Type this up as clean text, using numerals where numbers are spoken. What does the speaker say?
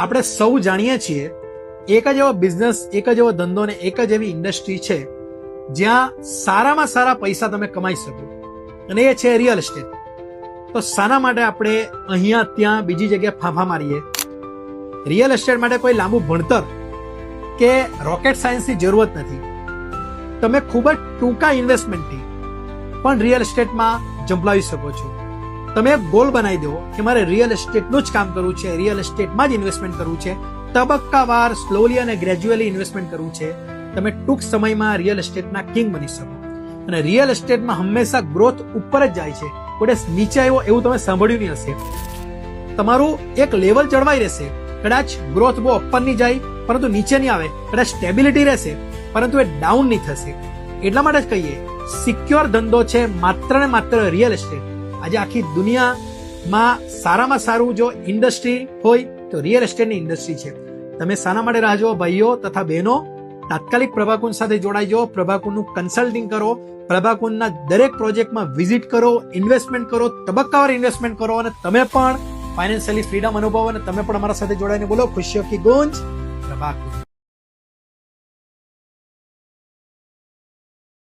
આપણે સૌ જાણીએ છીએ એક જ એવો બિઝનેસ, એક જ એવો ધંધો ને એક જ એવી ઇન્ડસ્ટ્રી છે જ્યાં સારામાં સારા પૈસા તમે કમાઈ શકો, અને એ છે રિયલ એસ્ટેટ. તો શાના માટે આપણે અહીંયા ત્યાં બીજી જગ્યાએ ફાંફા મારીએ? રિયલ એસ્ટેટ માટે કોઈ લાંબુ ભણતર કે રોકેટ સાયન્સની જરૂરત નથી. તમે ખૂબ જ ટૂંકા ઇન્વેસ્ટમેન્ટથી પણ રિયલ એસ્ટેટમાં ઝંપલાવી શકો છો. તમે એક ગોલ બનાવી દો કે મારે રિયલ એસ્ટેટનું જ કામ કરવું છે, રિયલ એસ્ટેટમાં જ ઇન્વેસ્ટમેન્ટ કરવું છે, તબક્કાવાર સ્લોલી અને ગ્રેજ્યુઅલી ઇન્વેસ્ટમેન્ટ કરવું છે. તમે ટૂંક સમયમાં રિયલ એસ્ટેટના કિંગ બની શકો. અને રિયલ એસ્ટેટમાં હંમેશા ગ્રોથ ઉપર જ જાય છે, કોઈ નીચે આવ્યો એવું તમે સાંભળ્યું નહીં હશે. તમારું એક લેવલ જળવાઈ રહેશે, કદાચ ગ્રોથ બહુ અપરની જાય પરંતુ નીચે નહીં આવે, કદાચ સ્ટેબિલિટી રહેશે પરંતુ એ ડાઉન નહીં થશે. એટલા માટે જ કહીએ સિક્યોર ધંધો છે માત્ર ને માત્ર રિયલ એસ્ટેટ. આજે આખી દુનિયામાં સારામાં સારું જો ઇન્ડસ્ટ્રી હોય તો રિયલ એસ્ટેટની ઇન્ડસ્ટ્રી છે. તમે શાના માટે રાહ જુઓ ભાઈઓ તથા બહેનો? તાત્કાલિક પ્રભાકુંજ સાથે જોડાઈ જાઓ, પ્રભાકુંજનું કન્સલ્ટિંગ કરો, પ્રભાકુંજના દરેક પ્રોજેક્ટમાં વિઝિટ કરો, ઇન્વેસ્ટમેન્ટ કરો, તબક્કાવાર ઇન્વેસ્ટમેન્ટ કરો અને તમે પણ ફાઇનાન્શિયલી ફ્રીડમ અનુભવો અને તમે પણ અમારા સાથે જોડાઈને બોલો ખુશીઓ કી ગુંજ પ્રભાકુંજ.